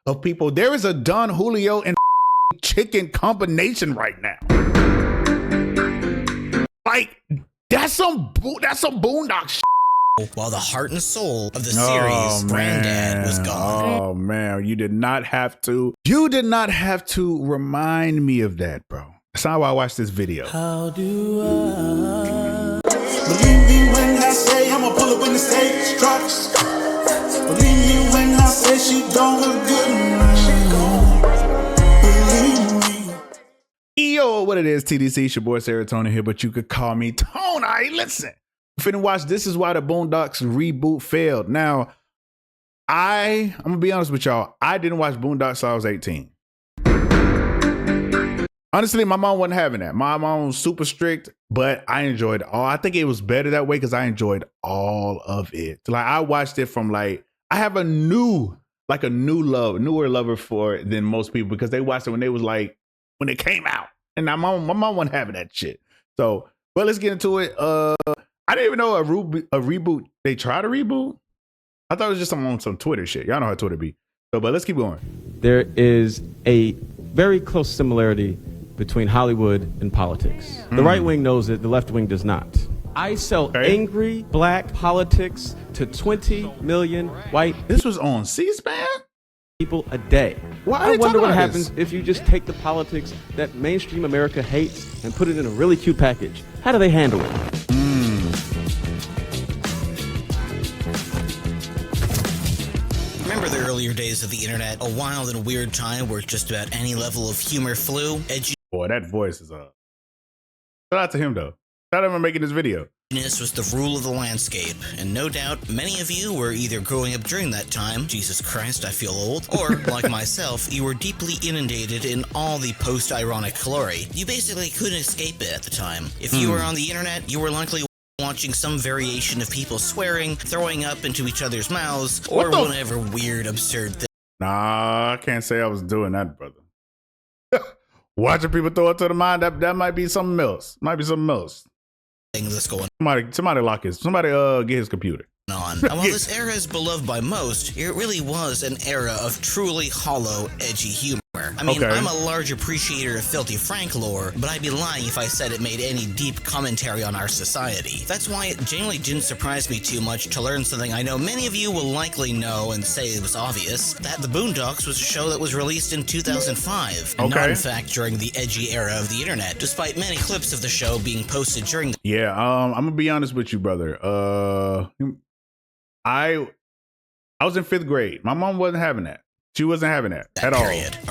of people. There is a Don Julio and chicken combination right now. Like, that's some Boondock shit. While the heart and soul of the series, Granddad, was gone. Oh man, you did not have to remind me of that, bro. That's how I watched this video. How do I believe me when I say I'ma pull up when the stage drops? Believe me when I say she don't look good. Believe me. Yo, what it is, TDC, it's your boy Srotonn here, but you could call me Tone. All right, listen. Finna watch This Is Why the Boondocks reboot failed. Now, I'm gonna be honest with y'all. I didn't watch Boondocks till I was 18. Honestly, my mom wasn't having that. My mom was super strict, but I enjoyed it all. I think it was better that way because I enjoyed all of it. Like, I watched it from I have a newer love for it than most people because they watched it when it came out. And my mom wasn't having that shit. So, but let's get into it. I didn't even know a reboot. They tried a reboot. I thought it was just on some Twitter shit. Y'all know how Twitter be. So, but let's keep going. There is a very close similarity between Hollywood and politics. The right wing knows it, the left wing does not. I sell angry black politics to 20 million white. This was on C-SPAN? People a day. Why I wonder what happens if you just take the politics that mainstream America hates and put it in a really cute package. How do they handle it? Remember the earlier days of the internet? A wild and weird time where just about any level of humor flew? Boy, that voice is up. Shout out to him, though. Shout out to him for making this video. Edginess was the rule of the landscape, and no doubt many of you were either growing up during that time, Jesus Christ, I feel old, or, like myself, you were deeply inundated in all the post-ironic glory. You basically couldn't escape it at the time. If you were on the internet, you were likely watching some variation of people swearing, throwing up into each other's mouths, or whatever weird, absurd thing. Nah, I can't say I was doing that, brother. Watching people throw it to the mind, that might be something else. Might be something else. That's going Somebody get his computer on. And while this era is beloved by most, it really was an era of truly hollow, edgy humor. I mean, I'm a large appreciator of Filthy Frank lore, but I'd be lying if I said it made any deep commentary on our society. That's why it genuinely didn't surprise me too much to learn something I know many of you will likely know and say it was obvious, that The Boondocks was a show that was released in 2005, and not in fact during the edgy era of the internet, despite many clips of the show being posted during the I'm gonna be honest with you, brother. I was in 5th grade. My mom wasn't having that. She wasn't having that at all.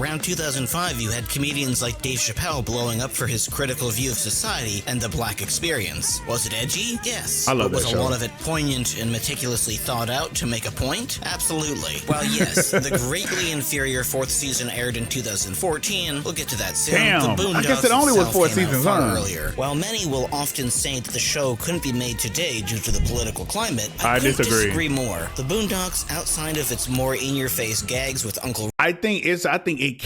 Around 2005, you had comedians like Dave Chappelle blowing up for his critical view of society and the black experience. Was it edgy? Yes. I love that show. Was a lot of it poignant and meticulously thought out to make a point? Absolutely. Well, yes, the greatly inferior 4th season aired in 2014. We'll get to that soon. Damn, the Boondocks I guess it only was 4 seasons, earlier. While many will often say that the show couldn't be made today due to the political climate, I disagree more. The Boondocks, outside of its more in-your-face gags with Uncle, I think it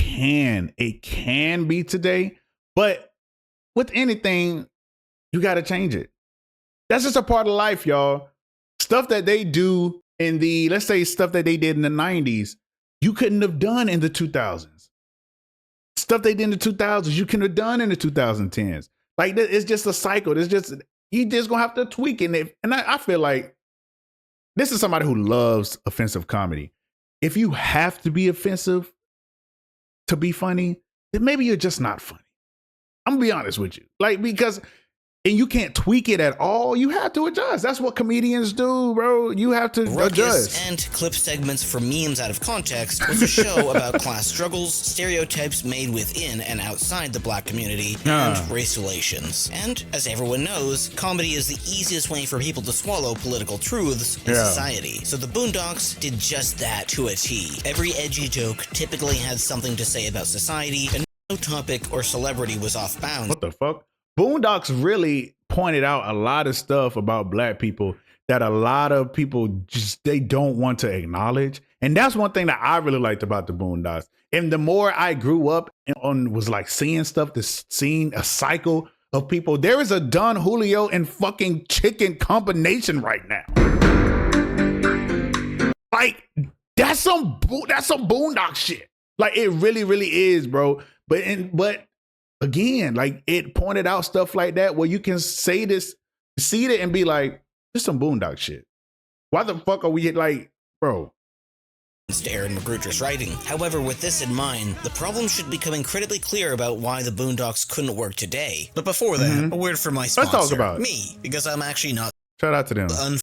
can be today, but with anything, you got to change it. That's just a part of life, y'all. Stuff that they do in let's say stuff that they did in the 90s, you couldn't have done in the 2000s. Stuff they did in the 2000s, you couldn't have done in the 2010s. Like, it's just a cycle. You just gonna have to tweak it. And I feel like this is somebody who loves offensive comedy. If you have to be offensive to be funny, then maybe you're just not funny. I'm gonna be honest with you. And you can't tweak it at all. You have to adjust. That's what comedians do, bro. You have to adjust. And clip segments for memes out of context was a show about class struggles, stereotypes made within and outside the black community, and race relations. And, as everyone knows, comedy is the easiest way for people to swallow political truths in society. So the Boondocks did just that to a T. Every edgy joke typically had something to say about society, and no topic or celebrity was off bounds. What the fuck? Boondocks really pointed out a lot of stuff about black people that a lot of people they don't want to acknowledge. And that's one thing that I really liked about the Boondocks. And the more I grew up and was seeing stuff, seeing a cycle of people, there is a Don Julio and fucking chicken combination right now. Like, That's some Boondock shit. Like it really, really is, bro. But again, like it pointed out stuff like that where you can say this, see it, and be like, "This some Boondock shit." Why the fuck are we like, bro? To Aaron McGruder's writing. However, with this in mind, the problem should become incredibly clear about why the Boondocks couldn't work today. But before that, a word from my sponsor. Let's talk about it. Me, because I'm actually not. Shout out to them.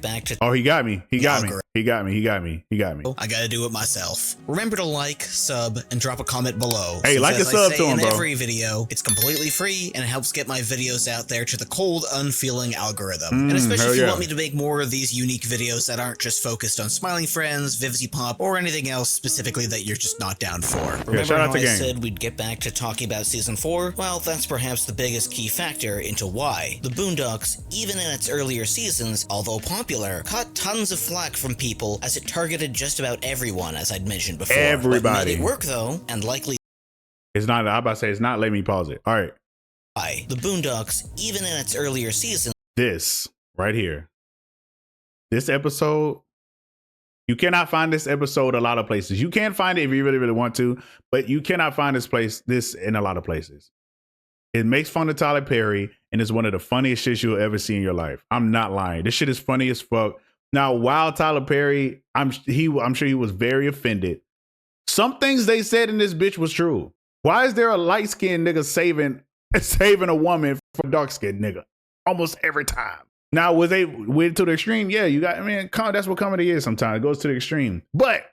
Back to he got me. He got me. He got me. I gotta do it myself. Remember to like, sub, and drop a comment below. Hey, like and sub to him, bro. In every video, it's completely free and it helps get my videos out there to the cold, unfeeling algorithm. And especially if you want me to make more of these unique videos that aren't just focused on Smiling Friends, Vivzy Pop, or anything else specifically that you're just not down for. Remember how I said we'd get back to talking about Season 4? Well, that's perhaps the biggest key factor into why. The Boondocks, even in its earlier seasons, although popular, caught tons of flack from people as it targeted just about everyone, as I'd mentioned before. Everybody. What made it work, though, and likely... It's not, I'm about to say, it's not, let me pause it. All right. The Boondocks, even in its earlier seasons... This, right here. This episode, you cannot find this episode a lot of places. You can find it if you really, really want to, but you cannot find this in a lot of places. It makes fun of Tyler Perry, and it's one of the funniest shits you'll ever see in your life. I'm not lying. This shit is funny as fuck. Now, while Tyler Perry, I'm sure he was very offended. Some things they said in this bitch was true. Why is there a light-skinned nigga saving a woman from a dark-skinned nigga almost every time? Now, went to the extreme? Yeah, that's what comedy is sometimes. It goes to the extreme. But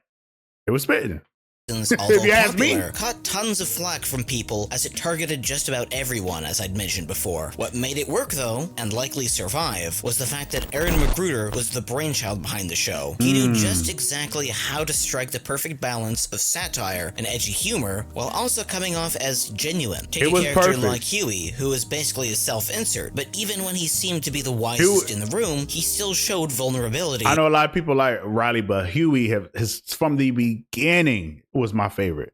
it was spitting. Although popular, caught tons of flack from people as it targeted just about everyone, as I'd mentioned before. What made it work, though, and likely survive, was the fact that Aaron McGruder was the brainchild behind the show. He knew just exactly how to strike the perfect balance of satire and edgy humor, while also coming off as genuine. Take a character like Huey, who was basically a self-insert, but even when he seemed to be the wisest in the room, he still showed vulnerability. I know a lot of people like Riley, but Huey from the beginning was my favorite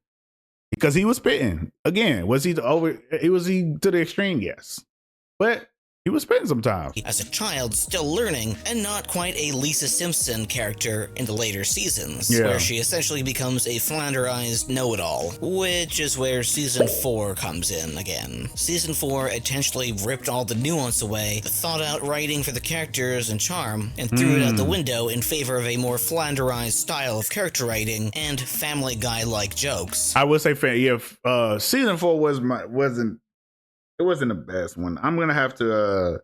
because he was spitting. Again, was he to the extreme? Yes, but he was spitting sometimes. As a child, still learning, and not quite a Lisa Simpson character in the later seasons, where she essentially becomes a flanderized know-it-all, which is where Season 4 comes in again. Season 4 intentionally ripped all the nuance away, the thought-out writing for the characters and charm, and threw it out the window in favor of a more flanderized style of character writing and Family Guy-like jokes. I would say, Season 4 wasn't the best one. I'm gonna have to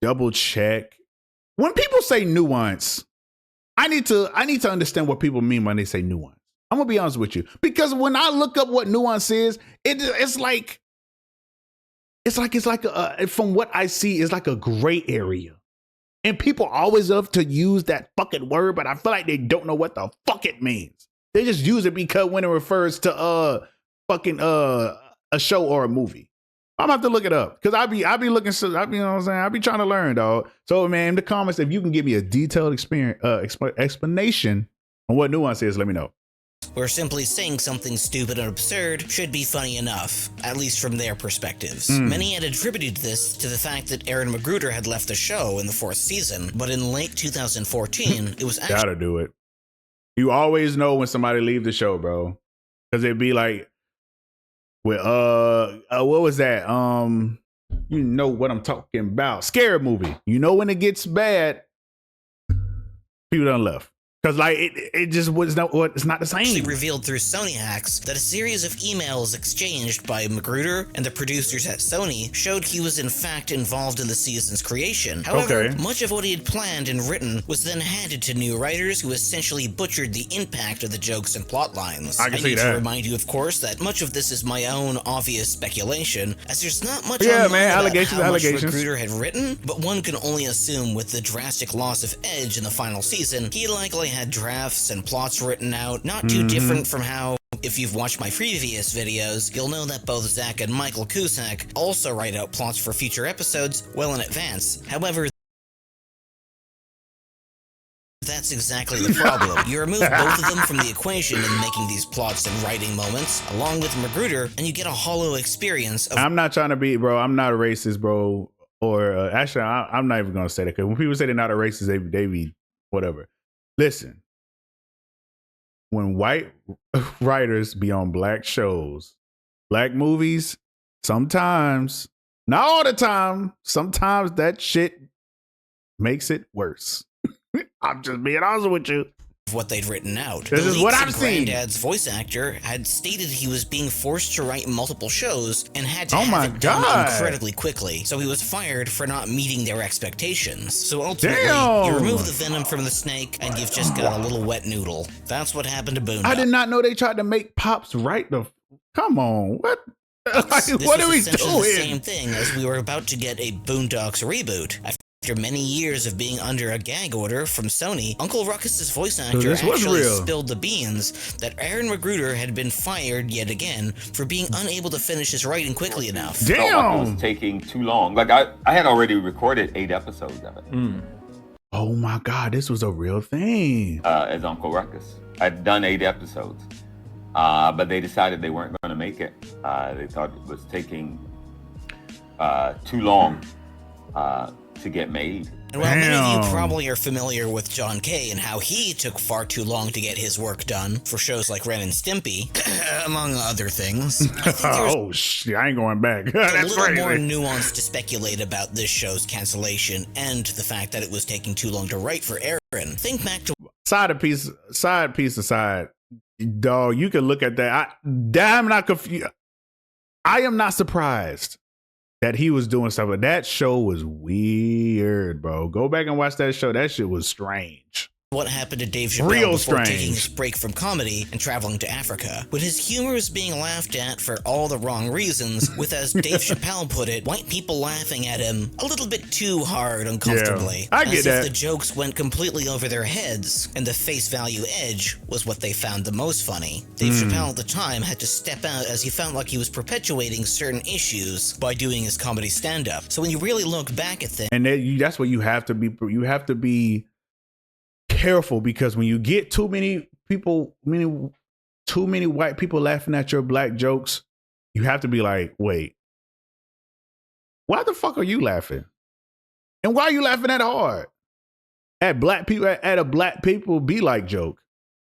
double check. When people say nuance, I need to understand what people mean when they say nuance. I'm gonna be honest with you, because when I look up what nuance is, it's like from what I see, it's like a gray area, and people always love to use that fucking word, but I feel like they don't know what the fuck it means. They just use it because when it refers to a show or a movie. I'm gonna have to look it up because I be looking. You know what I'm saying? I be trying to learn, dog. So, man, in the comments, if you can give me a detailed explanation on what nuance is, let me know. Where simply saying something stupid and absurd should be funny enough, at least from their perspectives. Many had attributed this to the fact that Aaron McGruder had left the show in the 4th season, but in late 2014, it was actually... Gotta do it. You always know when somebody leaves the show, bro, because it'd be like, with what was that? You know what I'm talking about. Scary movie. You know when it gets bad, people done left. Because like it just was not what it's not the same. Actually revealed through Sony hacks that a series of emails exchanged by McGruder and the producers at Sony showed he was in fact involved in the season's creation. However, much of what he had planned and written was then handed to new writers who essentially butchered the impact of the jokes and plot lines. I need to remind you, of course, that much of this is my own obvious speculation, as there's not much allegations. Much McGruder had written, but one can only assume with the drastic loss of edge in the final season, he likely had drafts and plots written out, not too different from how, if you've watched my previous videos, you'll know that both Zach and Michael Cusack also write out plots for future episodes well in advance. However, that's exactly the problem. You remove both of them from the equation in making these plots and writing moments, along with Magruder, and you get a hollow experience of... I'm not trying to be, bro, I'm not a racist, bro, or actually, I'm not even going to say that, because when people say they're not a racist, they be whatever. Listen, when white writers be on black shows, black movies, sometimes, not all the time, sometimes that shit makes it worse. I'm just being honest with you. What they'd written out. This is what I've seen. Granddad's voice actor had stated he was being forced to write multiple shows and had to have it done incredibly quickly, so he was fired for not meeting their expectations. So ultimately, you remove the venom from the snake and you've just got a little wet noodle. That's what happened to Boondock. I did not know they tried to make Pops write the... Come on, what? This what are we was essentially doing? the same thing as we were about to get a Boondocks reboot. After many years of being under a gag order from Sony, Uncle Ruckus's voice actor actually spilled the beans that Aaron Magruder had been fired yet again for being unable to finish his writing quickly enough. Damn! It was taking too long. Like, I had already recorded 8 episodes of it. Oh my God, this was a real thing. As Uncle Ruckus. I'd done 8 episodes. But they decided they weren't going to make it. They thought it was taking too long to get made. And while many of you probably are familiar with John Kay and how he took far too long to get his work done for shows like Ren and Stimpy, among other things, oh shit, I ain't going back. That's a little more nuance to speculate about this show's cancellation and the fact that it was taking too long to write for Aaron. Think back to side piece aside, dog. You can look at that. I'm not confused. I am not surprised that he was doing stuff, but that show was weird, bro. Go back and watch that show. That shit was strange. What happened to Dave Chappelle before taking his break from comedy and traveling to Africa? When his humor is being laughed at for all the wrong reasons, with, as Dave Chappelle put it, white people laughing at him a little bit too hard uncomfortably. Yeah, I get that. As if the jokes went completely over their heads, and the face value edge was what they found the most funny. Dave Chappelle at the time had to step out as he felt like he was perpetuating certain issues by doing his comedy stand-up. So when you really look back at things... And that's what you have to be. You have to be careful, because when you get too many white people laughing at your black jokes, you have to be like, wait, why the fuck are you laughing? And why are you laughing that hard at black people, at a black people be like joke?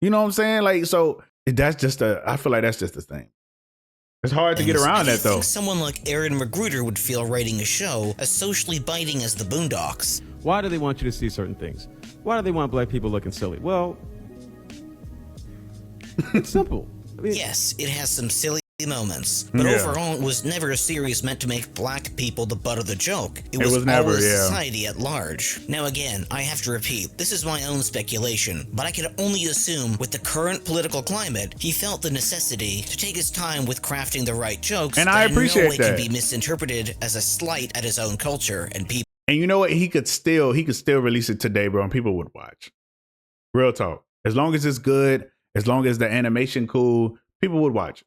You know what I'm saying? Like, so that's just I feel like that's just the thing. It's hard to get around that, though. I think someone like Aaron Magruder would feel writing a show as socially biting as the Boondocks. Why do they want you to see certain things? Why do they want black people looking silly? Well, it's simple. I mean, yes, it has some silly moments, but overall it was never a series meant to make black people the butt of the joke. It was never society at large. Now again, I have to repeat, this is my own speculation, but I can only assume with the current political climate, he felt the necessity to take his time with crafting the right jokes, and I appreciate that can be misinterpreted as a slight at his own culture and people. And you know what? He could still release it today, bro, and people would watch. Real talk. As long as it's good, as long as the animation cool, people would watch.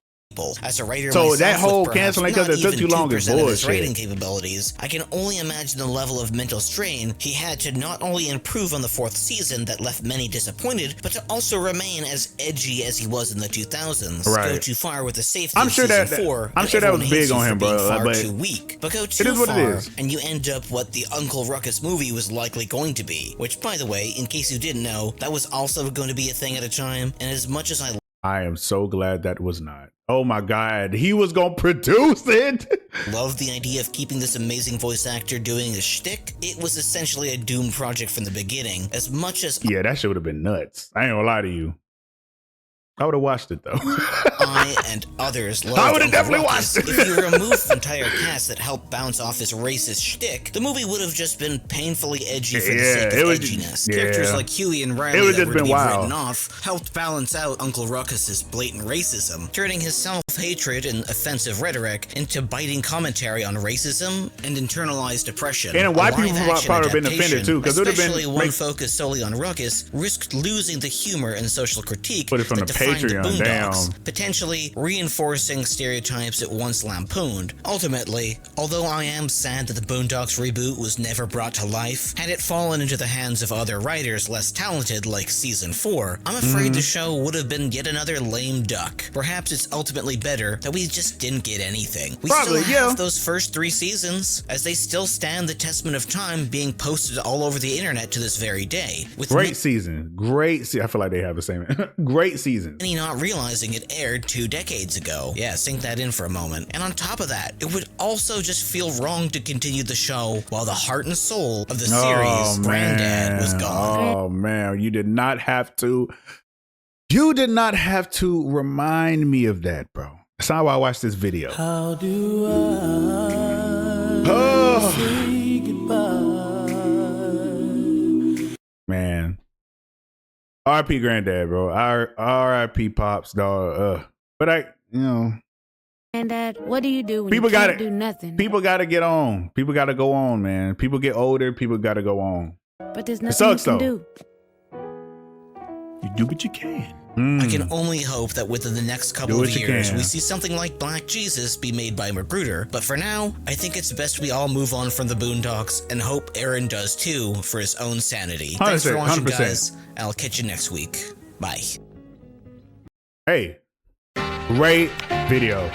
As a writer so myself, that whole canceling because it took too long is bullshit. Writing capabilities, I can only imagine the level of mental strain he had to not only improve on the 4th season that left many disappointed, but to also remain as edgy as he was in the 2000s. Right. Go too far with the safety I'm of sure season 4. I'm sure that was big on him, bro. Far but too weak. But go too it is what far, it is. and you end up what the Uncle Ruckus movie was likely going to be. Which, by the way, in case you didn't know, that was also going to be a thing at a time. And as much as I am so glad that was not. Oh my God, he was gonna produce it. Love the idea of keeping this amazing voice actor doing a shtick. It was essentially a doomed project from the beginning, as much as that shit would have been nuts. I ain't gonna lie to you. I would have watched it though. I and others loved I would have definitely watched it. If you remove the entire cast that helped bounce off his racist shtick, the movie would have just been painfully edgy for the sake of edginess. Characters like Huey and Riley that were to be written off helped balance out Uncle Ruckus's blatant racism, turning his self-hatred and offensive rhetoric into biting commentary on racism and internalized oppression. And white people probably been offended too, because it would have been one focused solely on Ruckus risked losing the humor and social critique from the glorifying the Patreon, Boondocks, potentially reinforcing stereotypes it once lampooned. Ultimately, although I am sad that the Boondocks reboot was never brought to life, had it fallen into the hands of other writers less talented like Season 4, I'm afraid the show would have been yet another lame duck. Perhaps it's ultimately better that we just didn't get anything. We still have those first 3 seasons, as they still stand the testament of time being posted all over the internet to this very day. With great season. I feel like they have the same. Great season. Many not realizing it aired 2 decades ago. Yeah, sink that in for a moment. And on top of that, it would also just feel wrong to continue the show while the heart and soul of the series, Granddad, was gone. Oh man, you did not have to. You did not have to remind me of that, bro. That's how I watched this video. How do I say goodbye? Man. R.I.P. Granddad, bro. R.I.P. Pops, dog. But Granddad, what do you do when people you can't do nothing? People got to get on. People got to go on, man. People get older. People got to go on. But there's nothing you can do. You do what you can. I can only hope that within the next couple of years, we see something like Black Jesus be made by Magruder. But for now, I think it's best we all move on from the Boondocks and hope Aaron does too for his own sanity. Thanks for watching, 100%. guys. I'll catch you next week. Bye. Hey, great video.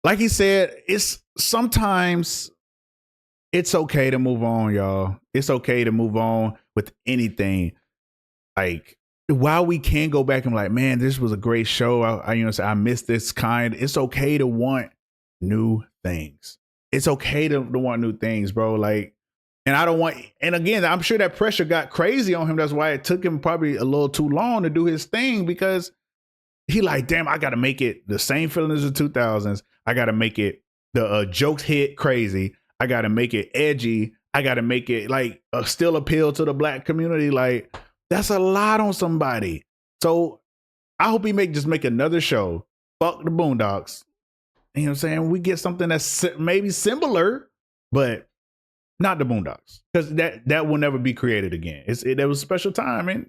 Like he said, sometimes it's okay to move on, y'all. It's okay to move on with anything. Like, while we can go back and be like, man, this was a great show. I missed this kind. It's okay to want new things. It's okay to want new things, bro. Like, and again, I'm sure that pressure got crazy on him. That's why it took him probably a little too long to do his thing, because he like, damn, I got to make it the same feeling as the 2000s. I got to make it the jokes hit crazy. I got to make it edgy. I got to make it like still appeal to the Black community. Like, that's a lot on somebody. So I hope he just make another show. Fuck the Boondocks. You know what I'm saying? We get something that's maybe similar, but not the Boondocks, because that will never be created again. There was a special time, and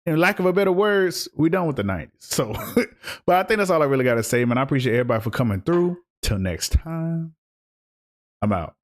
in lack of a better words, we done with the 90s. So, but I think that's all I really got to say, man. I appreciate everybody for coming through. Till next time, I'm out.